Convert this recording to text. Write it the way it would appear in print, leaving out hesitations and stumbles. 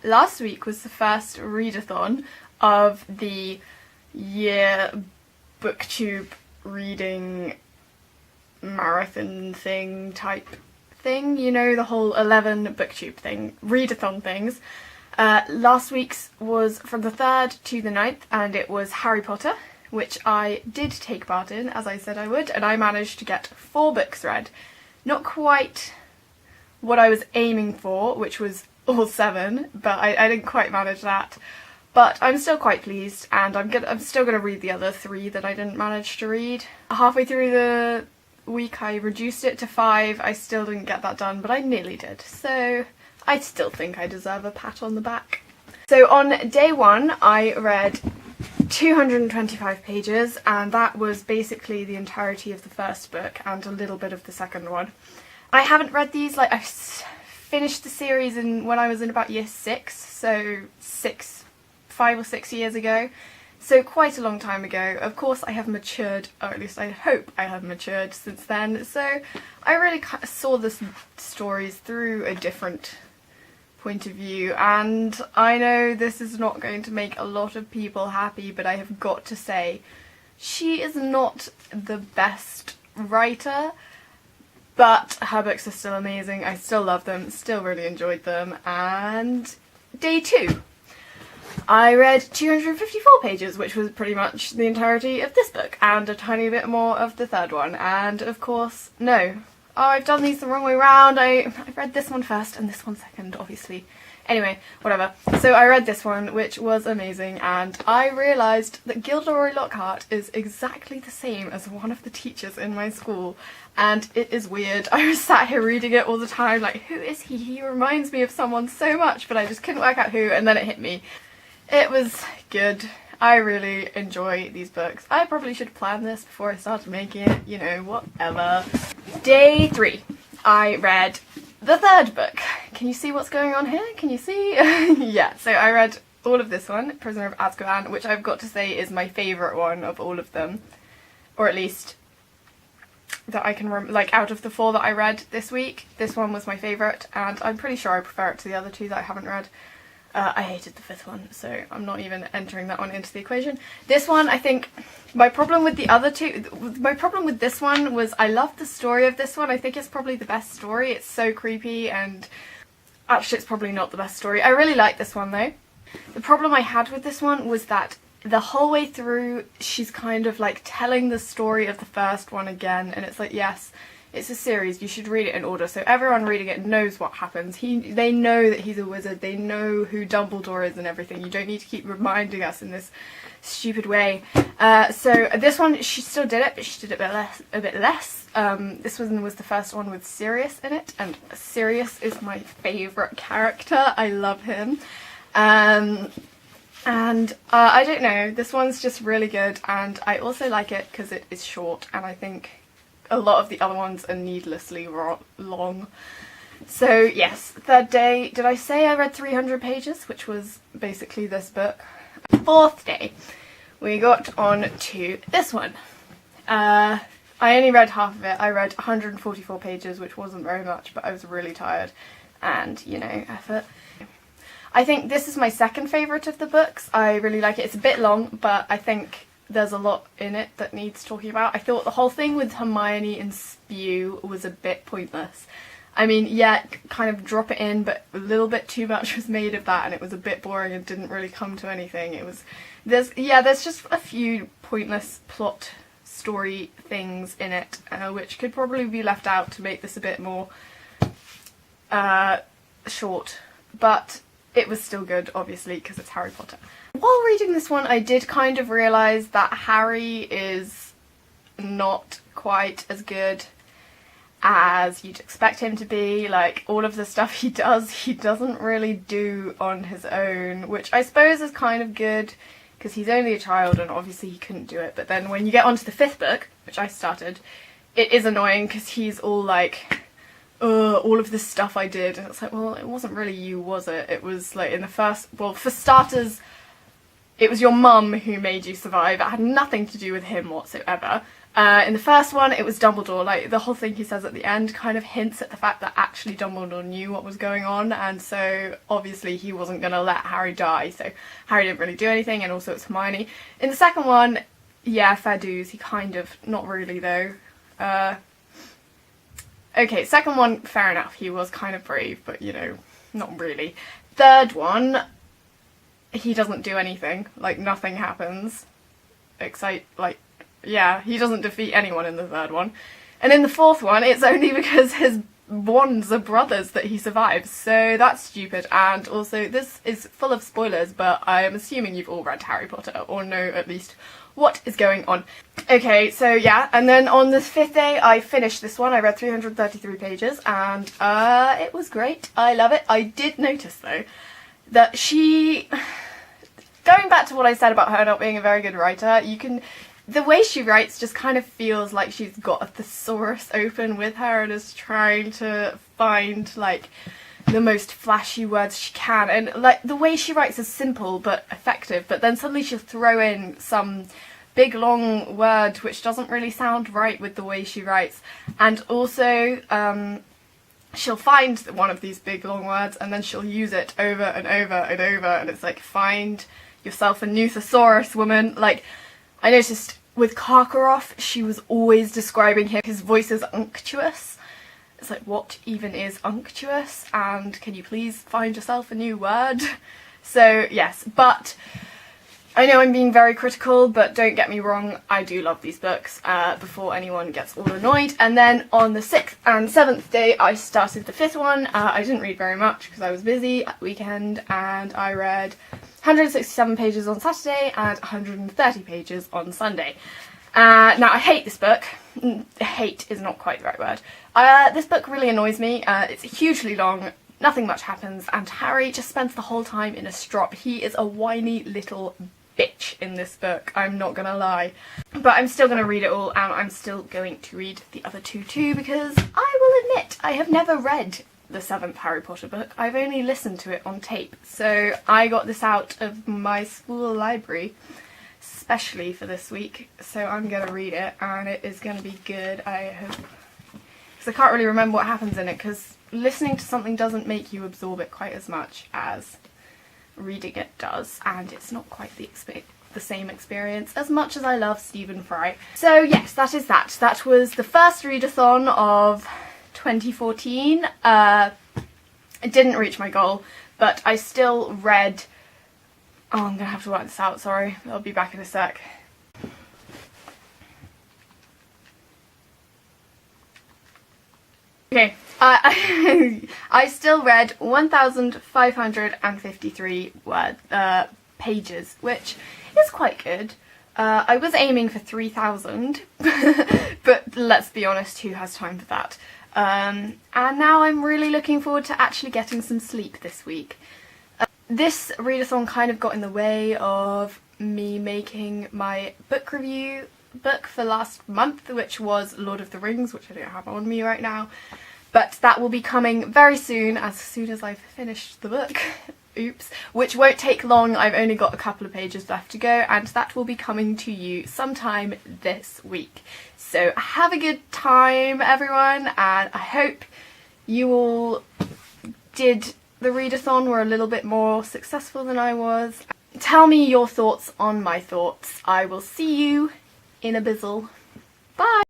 Last week was the first readathon of the year booktube reading marathon thing type thing, you know, the whole 11 booktube thing, readathon things. Last week's was from the 3rd to the 9th and it was Harry Potter, which I did take part in, as I said I would, and I managed to get 4 books read. Not quite what I was aiming for, which was all 7, but I didn't quite manage that. But I'm still quite pleased, and I'm still gonna read the other 3 that I didn't manage to read. Halfway through the week I reduced it to 5. I still didn't get that done, but I nearly did. So I still think I deserve a pat on the back. So on day 1 I read 225 pages, and that was basically the entirety of the first book and a little bit of the second one. I haven't read these, like, I finished the series when I was in about year 6, so 5 or 6 years ago, so quite a long time ago. Of course I have matured, or at least I hope I have matured since then, so I really saw the stories through a different point of view, and I know this is not going to make a lot of people happy, but I have got to say, she is not the best writer, but her books are still amazing. I still love them, still really enjoyed them. And day 2, I read 254 pages, which was pretty much the entirety of this book, and a tiny bit more of the third one. And of course, no. Oh, I've done these the wrong way round. I've read this one first and this one second, obviously. Anyway, whatever. So I read this one, which was amazing, and I realised that Gilderoy Lockhart is exactly the same as one of the teachers in my school, and it is weird. I was sat here reading it all the time, like, who is he? He reminds me of someone so much, but I just couldn't work out who, and then it hit me. It was good. I really enjoy these books. I probably should have planned this before I started making it, you know, whatever. Day 3, I read the third book. Can you see what's going on here? Can you see? Yeah, so I read all of this one, Prisoner of Azkaban, which I've got to say is my favourite one of all of them. Or at least that I can like, out of the 4 that I read this week, this one was my favourite, and I'm pretty sure I prefer it to the other 2 that I haven't read. I hated the 5th one, so I'm not even entering that one into the equation. This one, I think, my problem with the other 2, my problem with this one was I loved the story of this one. I think it's probably the best story. It's so creepy, and actually it's probably not the best story. I really like this one though. The problem I had with this one was that the whole way through she's kind of like telling the story of the first one again, and it's like, yes, it's a series, you should read it in order, so everyone reading it knows what happens. They know that he's a wizard, they know who Dumbledore is and everything. You don't need to keep reminding us in this stupid way. So this one, she still did it, but she did it a bit less. This one was the first one with Sirius in it, and Sirius is my favourite character. I love him. And I don't know, this one's just really good, and I also like it because it is short, and I think a lot of the other ones are needlessly long. So yes, third day, did I say I read 300 pages, which was basically this book? 4th day, we got on to this one. I only read half of it. I read 144 pages, which wasn't very much, but I was really tired, and, you know, effort. I think this is my second favourite of the books. I really like it. It's a bit long, but I think there's a lot in it that needs talking about. I thought the whole thing with Hermione and Spew was a bit pointless. I mean, yeah, kind of drop it in, but a little bit too much was made of that, and it was a bit boring and didn't really come to anything. There's just a few pointless plot story things in it, which could probably be left out to make this a bit more short, but it was still good, obviously, because it's Harry Potter. While reading this one, I did kind of realise that Harry is not quite as good as you'd expect him to be. Like, all of the stuff he doesn't really do on his own, which I suppose is kind of good, because he's only a child and obviously he couldn't do it. But then when you get onto the 5th book, which I started, it is annoying because he's all like, all of this stuff I did, and it's like, well, it wasn't really you, was it? It was like in the first, well, for starters, it was your mum who made you survive. It had nothing to do with him whatsoever. In the first one, it was Dumbledore. Like, the whole thing he says at the end kind of hints at the fact that actually Dumbledore knew what was going on, and so obviously he wasn't going to let Harry die, so Harry didn't really do anything, and also it's Hermione. In the second one, yeah, fair dues, he kind of, not really though. Okay, second one, fair enough, he was kind of brave, but you know, not really. Third one, he doesn't do anything, like nothing happens. Yeah, he doesn't defeat anyone in the third one. And in the fourth one, it's only because his wands are brothers that he survives, so that's stupid. And also, this is full of spoilers, but I am assuming you've all read Harry Potter, or know at least what is going on. Okay, so yeah, and then on the fifth day, I finished this one. I read 333 pages, and it was great. I love it. I did notice, though, that she... Going back to what I said about her not being a very good writer, the way she writes just kind of feels like she's got a thesaurus open with her and is trying to find, like, the most flashy words she can. And, like, the way she writes is simple but effective, but then suddenly she'll throw in some big long word which doesn't really sound right with the way she writes. And also, she'll find one of these big long words and then she'll use it over and over and over, and it's like, find yourself a new thesaurus, woman. Like, I noticed with Karkaroff, she was always describing him, his voice is unctuous. It's like, what even is unctuous? And can you please find yourself a new word? So yes, but I know I'm being very critical, but don't get me wrong, I do love these books, before anyone gets all annoyed. And then on the 6th and 7th day, I started the 5th one. I didn't read very much because I was busy at the weekend, and I read 167 pages on Saturday and 130 pages on Sunday. Now, I hate this book. Hate is not quite the right word. This book really annoys me. It's hugely long, nothing much happens, and Harry just spends the whole time in a strop. He is a whiny little bitch in this book, I'm not gonna lie. But I'm still gonna read it all, and I'm still going to read the other two too, because I will admit, I have never read the 7th Harry Potter book. I've only listened to it on tape, so I got this out of my school library especially for this week, so I'm gonna read it and it is gonna be good, I hope, because I can't really remember what happens in it, because listening to something doesn't make you absorb it quite as much as reading it does, and it's not quite the same experience, as much as I love Stephen Fry. So yes, that is that. That was the first readathon of 2014. It didn't reach my goal, but I still read... Oh, I'm gonna have to work this out, sorry. I'll be back in a sec. Okay, I still read 1,553 pages, which is quite good. I was aiming for 3,000, but let's be honest, who has time for that? And now I'm really looking forward to actually getting some sleep this week. This readathon kind of got in the way of me making my book review book for last month, which was Lord of the Rings, which I don't have on me right now. But that will be coming very soon as I've finished the book. Oops. Which won't take long, I've only got a couple of pages left to go, and that will be coming to you sometime this week. So have a good time, everyone, and I hope you all did the readathon, were a little bit more successful than I was. Tell me your thoughts on my thoughts. I will see you in a bizzle. Bye!